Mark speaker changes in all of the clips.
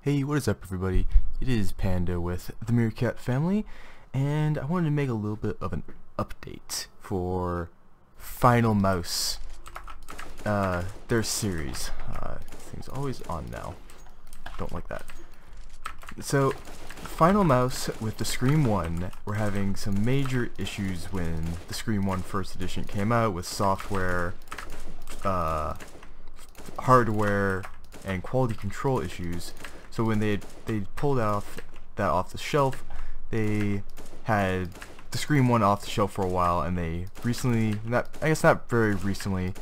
Speaker 1: Hey, what is up everybody? It is Panda with the Meerkat family, and I wanted to make a little bit of an update for FinalMouse, their series. Thing's always on now. Don't like that. So, FinalMouse with the Scream 1 were having some major issues when the Scream 1 first edition came out with software, hardware, and quality control issues. So when they pulled that off the shelf, they had the Scream 1 off the shelf for a while, and they recently, I guess not very recently,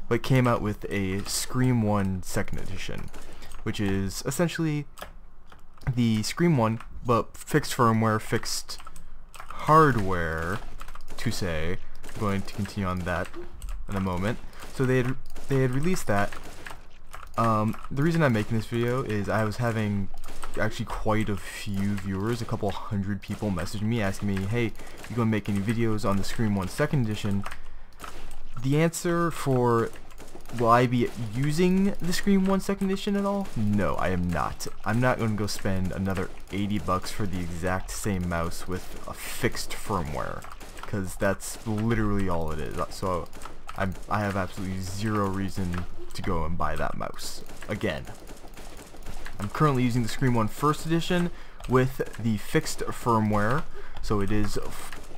Speaker 1: but came out with a Scream 1 second edition, which is essentially the Scream 1 but fixed firmware, fixed hardware to say. I'm going to continue on that in a moment. So they had released that. The reason I'm making this video is I was having actually quite a few viewers, a couple hundred people message me asking me, hey, you gonna make any videos on the Scream 1 second edition? The answer for will I be using the Scream 1 second edition at all? No, I am not. I'm not gonna go spend another $80 for the exact same mouse with a fixed firmware, because that's literally all it is. So I have absolutely zero reason to go and buy that mouse again. I'm currently using the Scream 1 first edition with the fixed firmware, so it is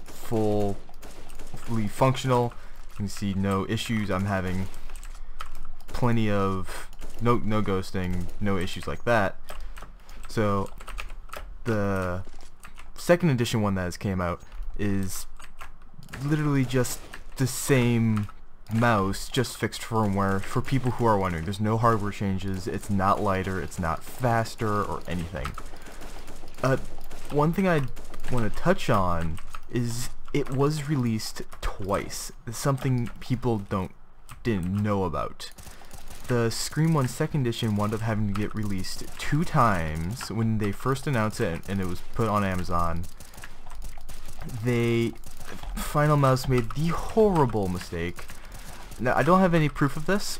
Speaker 1: fully functional. You can see no issues. I'm having plenty of no ghosting, no issues like that. So the second edition one that has came out is literally just the same mouse, just fixed firmware. For people who are wondering, there's no hardware changes. It's not lighter, it's not faster or anything. One thing I want to touch on is it was released twice. It's something people didn't know about. The Scream 1 second edition wound up having to get released 2 times. When they first announced it and it was put on Amazon, FinalMouse made the horrible mistake. Now, I don't have any proof of this.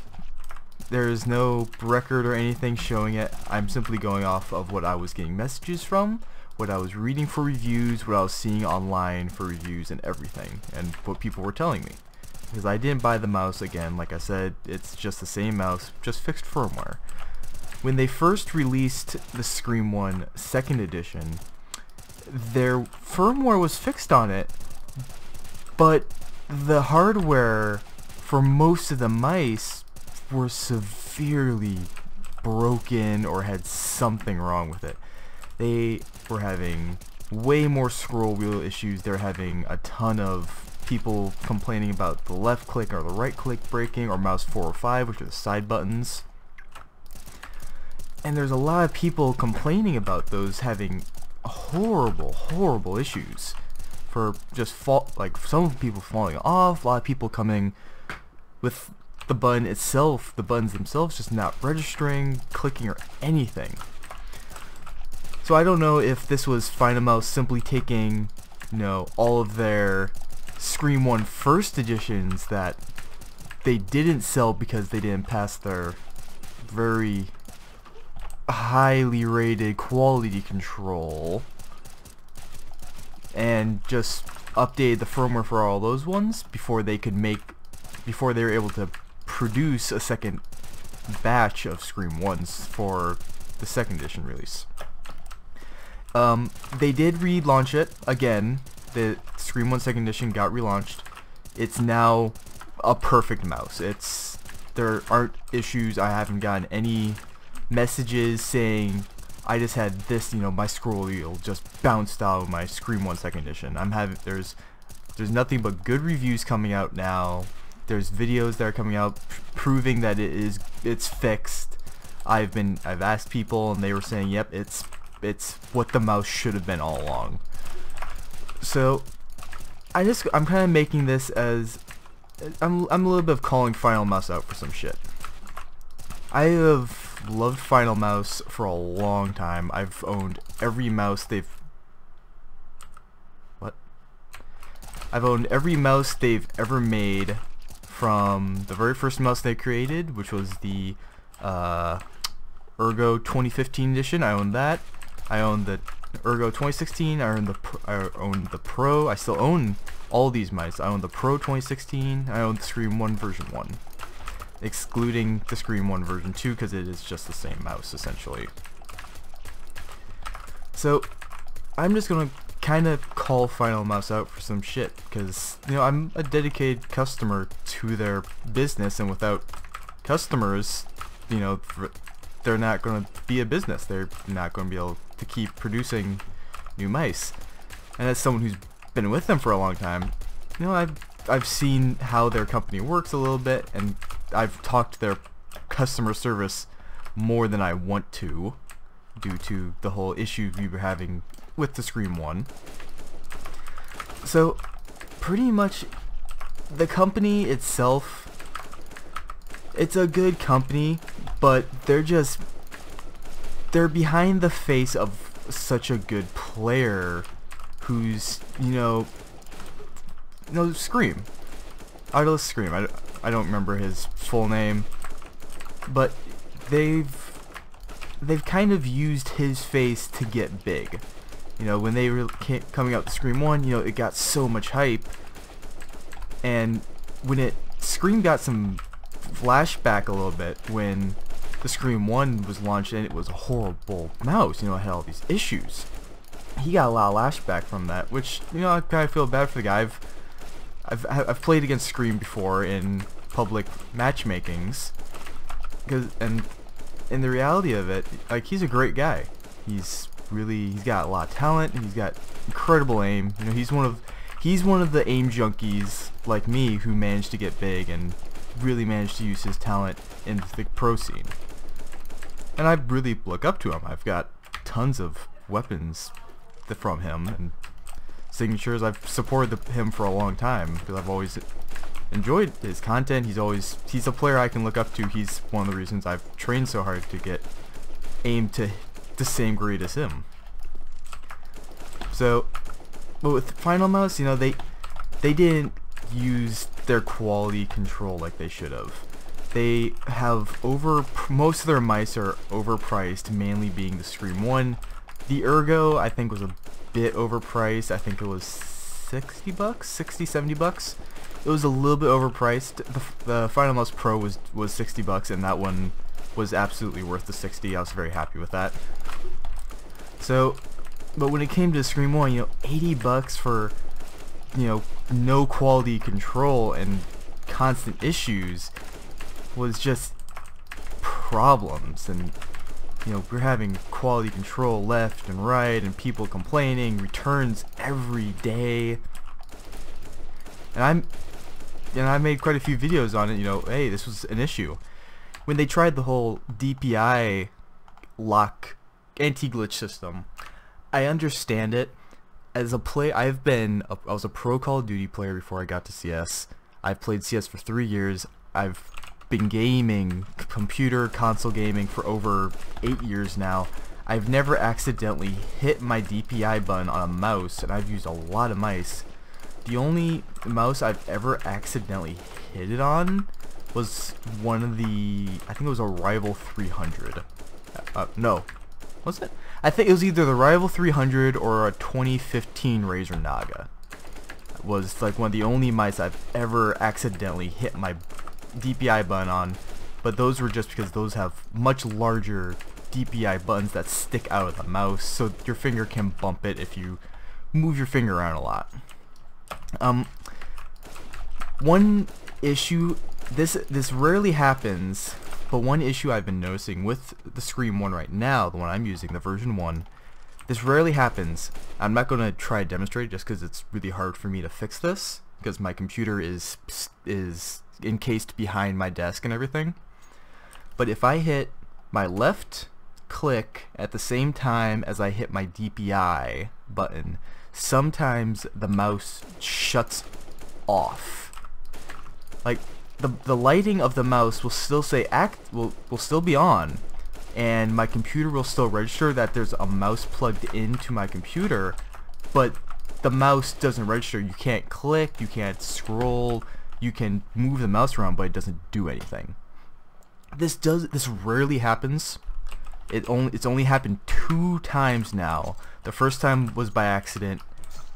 Speaker 1: There is no record or anything showing it. I'm simply going off of what I was getting messages from, what I was reading for reviews, what I was seeing online for reviews and everything, and what people were telling me. Because I didn't buy the mouse, again, like I said, it's just the same mouse, just fixed firmware. When they first released the Scream 1 second edition, their firmware was fixed on it, but the hardware for most of the mice were severely broken or had something wrong with it. They were having way more scroll wheel issues. They're having a ton of people complaining about the left click or the right click breaking, or mouse 4 or 5, which are the side buttons. And there's a lot of people complaining about those having horrible issues for just like some people falling off, a lot of people coming with the button itself, the buttons themselves just not registering, clicking, or anything. So I don't know if this was FinalMouse simply taking, all of their Scream 1 first editions that they didn't sell because they didn't pass their very highly rated quality control, and just updated the firmware for all those ones before they were able to produce a second batch of Scream 1s for the second edition release. They did relaunch it again. The Scream 1 second edition got relaunched. It's now a perfect mouse. There aren't issues. I haven't gotten any messages saying I just had this, my scroll wheel just bounced out of my Scream 1 second edition. There's nothing but good reviews coming out now. There's videos that are coming out proving that it's fixed. I've asked people and they were saying, yep, it's what the mouse should have been all along. So I'm kind of making this as I'm a little bit of calling FinalMouse out for some shit. I have loved FinalMouse for a long time. I've owned every mouse I've owned every mouse they've ever made, from the very first mouse they created, which was the Ergo 2015 edition. I own that. I own the Ergo 2016. I own the Pro. I still own all these mice. I own the Pro 2016. I own the Scream 1 version 1, excluding the Scream 1 version 2 because it is just the same mouse essentially. So I'm just gonna kind of call FinalMouse out for some shit because, you know, I'm a dedicated customer to their business, and without customers, you know, they're not going to be a business. They're not going to be able to keep producing new mice. And as someone who's been with them for a long time, you know, I've seen how their company works a little bit, and I've talked to their customer service more than I want to, due to the whole issue we were having with the Scream 1. So pretty much the company itself, it's a good company, but they're behind the face of such a good player who's, you know, Scream. Artless Scream. I don't remember his full name, but they've kind of used his face to get big. You know, when they were coming out with Scream 1, you know, it got so much hype, and when Scream got some flashback a little bit when the Scream 1 was launched, and it was a horrible mouse, you know, it had all these issues. He got a lot of flashback from that, which, you know, I kind of feel bad for the guy. I've played against Scream before in public matchmakings, and in the reality of it, like, he's a great guy. He's got a lot of talent, and he's got incredible aim. You know, he's one of the aim junkies like me who managed to get big and really managed to use his talent in the pro scene. And I really look up to him. I've got tons of weapons from him and signatures. I've supported him for a long time because I've always enjoyed his content. He's a player I can look up to. He's one of the reasons I've trained so hard to get aim to the same grade as him. So, but with FinalMouse, you know, they didn't use their quality control like they should have. They have most of their mice are overpriced, mainly being the Scream 1. The Ergo, I think, was a bit overpriced. I think it was $60, $60, $70. It was a little bit overpriced. The FinalMouse Pro was $60, and that one was absolutely worth the $60. I was very happy with that. So, but when it came to Scream 1, you know, $80 for, you know, no quality control and constant issues was just problems. And, you know, we're having quality control left and right, and people complaining, returns every day. And I made quite a few videos on it. You know, hey, this was an issue when they tried the whole DPI lock anti-glitch system. I understand it. As a I was a pro Call of Duty player before I got to CS. I've played CS for 3 years. I've been gaming, computer console gaming, for over 8 years now. I've never accidentally hit my DPI button on a mouse, and I've used a lot of mice. The only mouse I've ever accidentally hit it on was one of the, I think it was a Rival 300. No, was it? I think it was either the Rival 300 or a 2015 Razer Naga. It was like one of the only mice I've ever accidentally hit my DPI button on, but those were just because those have much larger DPI buttons that stick out of the mouse, so your finger can bump it if you move your finger around a lot. One issue, this rarely happens, but one issue I've been noticing with the Scream 1 right now, the one I'm using, the version 1, this rarely happens. I'm not going to try to demonstrate just because it's really hard for me to fix this, because my computer is encased behind my desk and everything. But if I hit my left click at the same time as I hit my DPI button, sometimes the mouse shuts off. Like, the lighting of the mouse will still say will still be on, and my computer will still register that there's a mouse plugged into my computer, but the mouse doesn't register. You can't click, you can't scroll, you can move the mouse around, but it doesn't do anything. This rarely happens, It's only happened 2 times now. The first time was by accident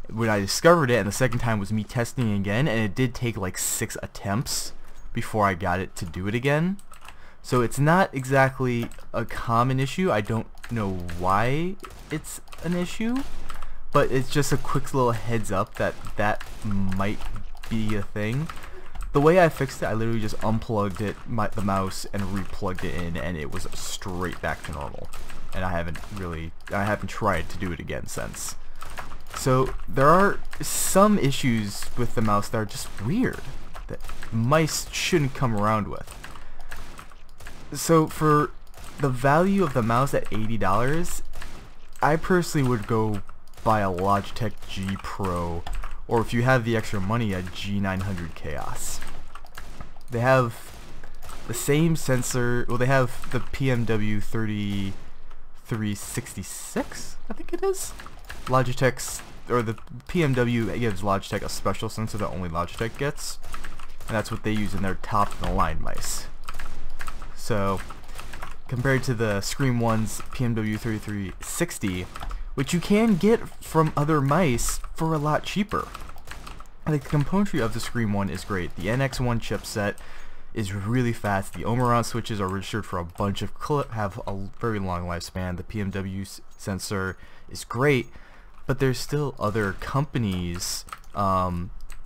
Speaker 1: when I discovered it, and the second time was me testing again, and it did take like 6 attempts before I got it to do it again. So it's not exactly a common issue. I don't know why it's an issue, but it's just a quick little heads up that that might be a thing. The way I fixed it, I literally just unplugged the mouse and replugged it in, and it was straight back to normal. And I haven't tried to do it again since. So there are some issues with the mouse that are just weird, that mice shouldn't come around with. So for the value of the mouse at $80, I personally would go buy a Logitech G Pro, or if you have the extra money, a G900 Chaos. They have the same sensor. Well, they have the PMW 3366, I think it is. Logitech's, or the PMW gives Logitech a special sensor that only Logitech gets, and that's what they use in their top of the line mice. So compared to the Scream 1's PMW 3360, which you can get from other mice for a lot cheaper. I think the componentry of the Scream 1 is great. The NX1 chipset is really fast. The Omeron switches are registered for a bunch of have a very long lifespan. The PMW sensor is great, but there's still other companies,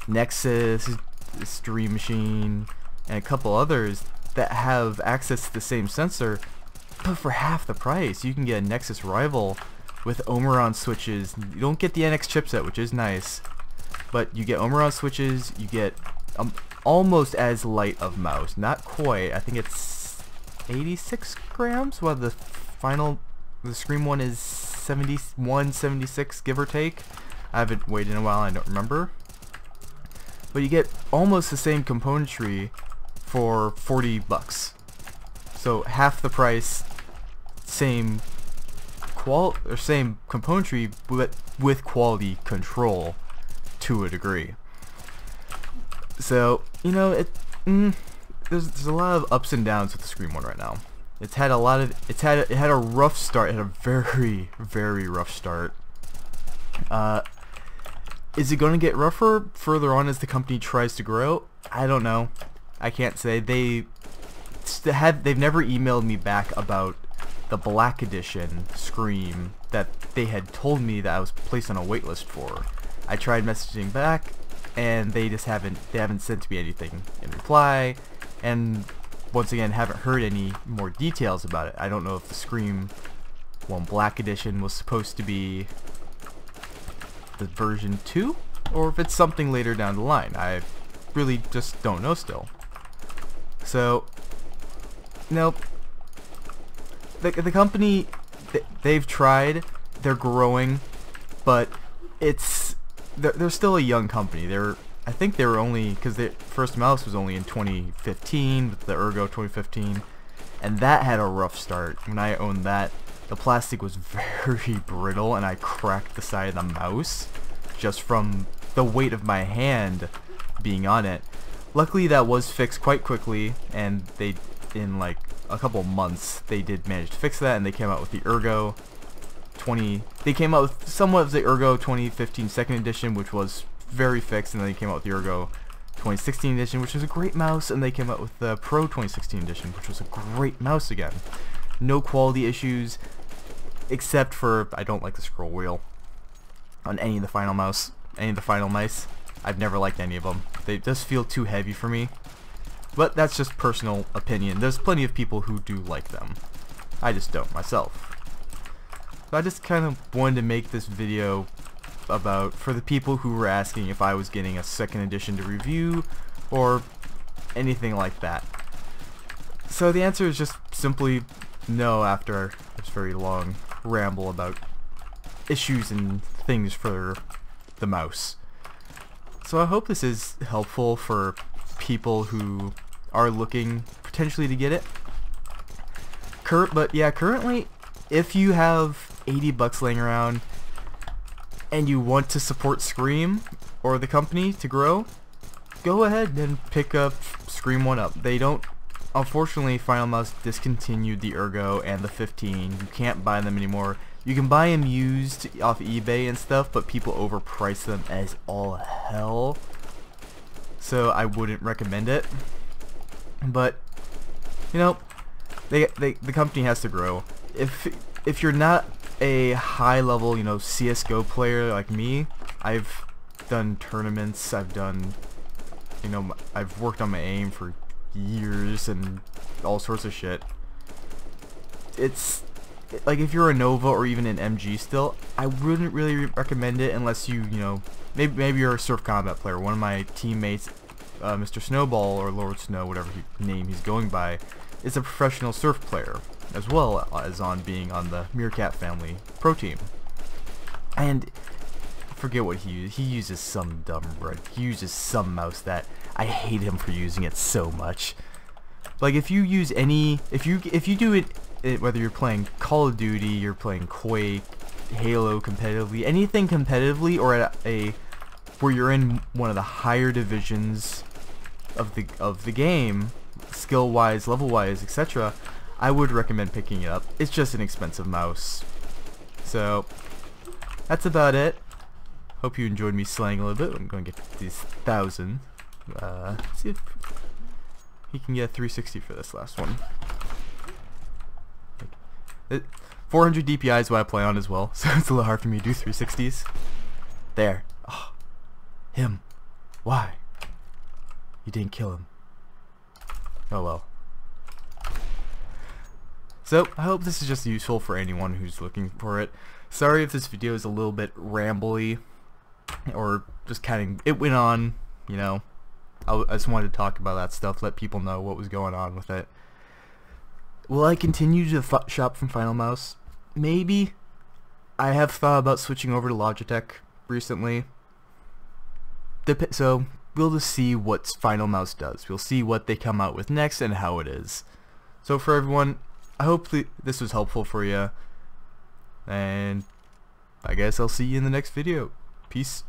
Speaker 1: Nexus, Stream Machine, and a couple others that have access to the same sensor, but for half the price. You can get a Nexus rival with Omeron switches. You don't get the NX chipset, which is nice, but you get Omeron switches. You get almost as light of mouse, not quite. I think it's 86 grams, while the Scream 1 is 71, 76, give or take. I haven't weighed in a while, I don't remember. But you get almost the same componentry for $40. So half the price, same componentry, but with quality control to a degree. So, you know, there's a lot of ups and downs with the Scream 1 right now. It had a rough start. It had a very, very rough start. Is it going to get rougher further on as the company tries to grow? I don't know. I can't say. They've never emailed me back about the Black Edition Scream that they had told me that I was placed on a waitlist for. I tried messaging back, and they haven't sent me anything in reply, and once again haven't heard any more details about it. I don't know if the Scream 1 Black Edition was supposed to be the version 2, or if it's something later down the line. I really just don't know still. So, nope. The company, they've tried, they're growing, but they're still a young company. I think they were only, because the first mouse was only in 2015, with the Ergo 2015, and that had a rough start. When I owned that, the plastic was very brittle, and I cracked the side of the mouse just from the weight of my hand being on it. Luckily, that was fixed quite quickly, and in like a couple months, they did manage to fix that, and they came out with the Ergo 20. They came out with somewhat of the Ergo 2015 second edition, which was very fixed, and then they came out with the Ergo 2016 edition, which was a great mouse, and they came out with the Pro 2016 edition, which was a great mouse again. No quality issues, except for I don't like the scroll wheel on any of the Final mice. I've never liked any of them. They just feel too heavy for me. But that's just personal opinion. There's plenty of people who do like them. I just don't myself. So I just kind of wanted to make this video for the people who were asking if I was getting a second edition to review or anything like that. So the answer is just simply no, after this very long ramble about issues and things for the mouse. So I hope this is helpful for people who are looking potentially to get it. But yeah, currently, if you have $80 laying around and you want to support Scream or the company to grow, go ahead and pick up Scream 1 up. They don't unfortunately, FinalMouse discontinued the Ergo and the 15. You can't buy them anymore. You can buy them used off eBay and stuff, but people overprice them as all hell. So I wouldn't recommend it. But you know, the company has to grow. If you're not a high level, you know, CS:GO player like me, I've done tournaments. I've done, you know, I've worked on my aim for years and all sorts of shit. It's like, if you're a Nova or even an MG still, I wouldn't really recommend it unless you know, maybe you're a Surf Combat player. One of my teammates, Mr. Snowball, or Lord Snow, whatever name he's going by, is a professional surf player, as well as being on the Meerkat family pro team. And I forget what he uses some dumb bread. He uses some mouse that I hate him for using it so much. Like, if you use any, if you do it, whether you're playing Call of Duty, you're playing Quake, Halo competitively, anything competitively, or at where you're in one of the higher divisions of the game, skill-wise, level-wise, etc., I would recommend picking it up. It's just an expensive mouse. So that's about it. Hope you enjoyed me slaying a little bit. I'm going to get these 1,000. See if he can get 360 for this last one. 400 DPI is what I play on as well, so it's a little hard for me to do 360s. There. Oh, him. Why? You didn't kill him. Oh well. So, I hope this is just useful for anyone who's looking for it. Sorry if this video is a little bit rambly, or just kind of, it went on, you know. I just wanted to talk about that stuff, let people know what was going on with it. Will I continue to shop from FinalMouse? Maybe. I have thought about switching over to Logitech recently. So we'll just see what FinalMouse does. We'll see what they come out with next and how it is. So for everyone, I hope this was helpful for you. And I guess I'll see you in the next video. Peace.